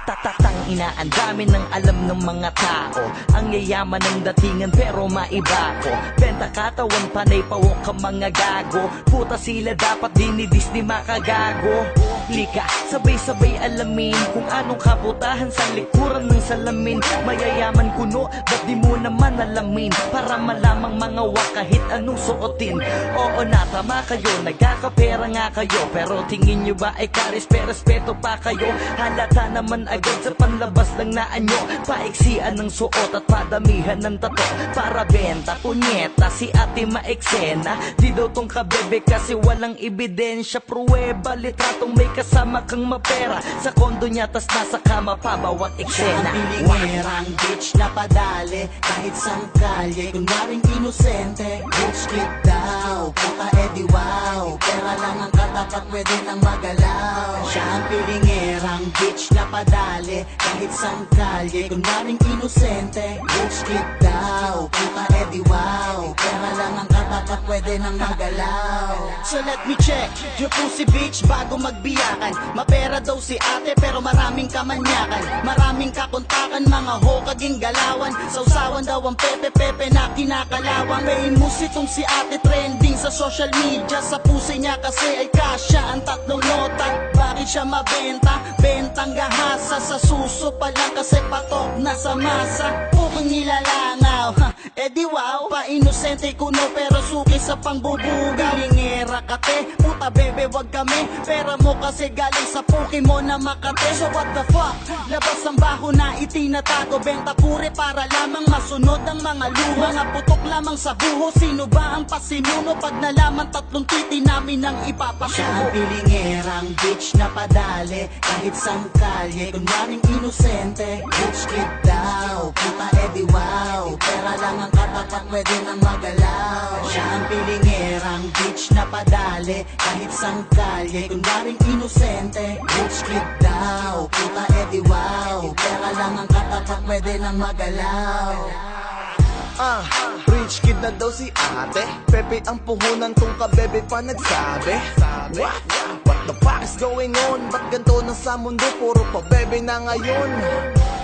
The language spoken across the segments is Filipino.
Tatatang ina, ang dami ng alam ng mga tao. Ang yayaman ng datingan pero maiba ko. Benta katawan, panay pawok ka mga gago. Puta sila dapat dinidis ni makagago. Lika, sabay-sabay alamin kung anong kabutahan sa likuran ng salamin. Mayayaman kuno, ba't di mo naman alamin? Para malamang mga wak kahit anong suotin. Oo na, tama kayo, nagkakapera nga kayo. Pero tingin nyo ba ay karespeto pa kayo? Halata naman agad sa panlabas ng naanyo. Paiksian ng suot at padamihan ng tato. Para benta, punyeta, si ate maeksena. Di daw tong kabebe kasi walang ebidensya. Pruweba, litratong may kasama kang mapera. Sa kondo niya tas nasa kama pa bawat eksena. Pilingerang bitch na padali kahit sang kalye. Kunwaring inosente, bitch kid daw. Puta edi wow, pera lang ang katapat pwede nang magalaw. Siya ang pilingerang bitch na padali kahit sang kalye. Kunwaring inosente, bitch kid daw. Puta edi wow, pera lang ang katapat pwede nang magalaw. So let me check your pussy bitch bago magbiyakan. Mapera daw si ate pero maraming kamanyakan. Maraming kakontakan, mga hokaging galawan. Sausawan daw ang pepe-pepe na kinakalawang. Famous itong si ate, trending sa social media. Sa pusi niya kasi ay kasya ang tatlong nota. Bakit siya mabenta? Bentang gahasa. Sa suso pa lang kasi patok na sa masa. Pukong nilalangaw, edi wow. Pa-inosente kuno pero suki sa pangbubugaw. Lingera kate, puta bebe wag kami. Pera mo kasi galing sa puki mo na Makate. So what the fuck? Labas ang baho na itinatago. Benta pure para lamang masunod ang mga luma. Mga putok lamang sa buho. Sino ba ang pasimuno? Pag nalaman tatlong titi namin ang ipapasuko. Siya ang pilingerang bitch na padali kahit sang kalye. Kunwaring inosente, bitch kid daw. Puta edi wow, pera lang ang katapat pwede nang magalaw. Siya ang pilingerang bitch na padali kahit sang kalye. Kunwaring inosente, bitch kid daw. Puta edi wow, pera lang ang katapat pwede nang magalaw. Rich kid na daw si ate. Pepe ang puhunan tong kabebe pa nagsabi. What the fuck is going on? Ba't ganito na sa mundo? Puro pa bebe na ngayon.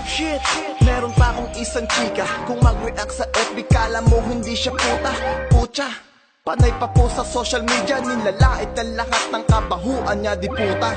Shit, meron pa akong isang chika. Kung mag-react sa FB kala mo hindi siya puta. Pucha, panay pa po sa social media. Nilalait na lahat ng kabahuan niya di puta.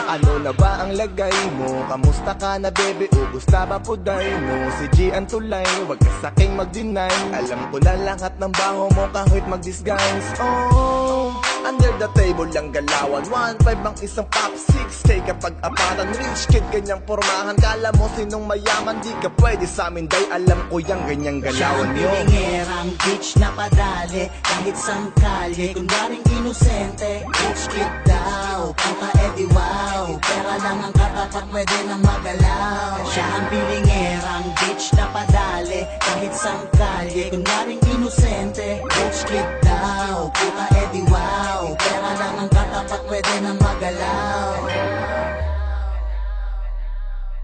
Ano na ba ang lagay mo? Kamusta ka na bebe? Ubus na ba puday mo? Si G ang tulay, wag ka saking mag-deny. Alam ko na lahat ng baho mo kahit mag-disguise. Oh, under the table lang galawan. 1.5 ang isang pop 6K kapag apatan. Rich kid ganyang pormahan. Kala mo sinong mayaman? Di ka pwede sa amin day. Alam ko yung ganyang galawan yo. Siya ang pilingerang bitch na padali kahit sang kalye. Kunwaring inosente, bitch kid daw. Puta edi wow, pera lang ang katapat pwede nang magalaw. Siya ang pilingerang bitch na padali kahit sang kalye. Kunwaring inosente, bitch kid daw. Puta edi wow, pera lang ang katapat pwede nang magalaw.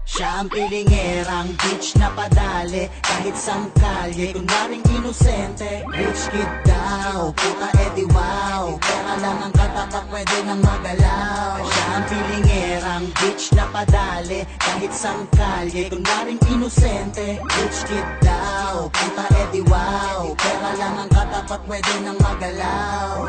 Siya ang pilingerang bitch na padali kahit sang kalye. Kunwaring inosente, bitch kid daw. Puta edi wow, pera lang ang katapat pwede nang magalaw. Siya ang pilingerang bitch na padali kahit sang kalye. Kunwaring inosente, bitch kid daw. Puta edi wow, pera lang ang katapat pwede nang magalaw.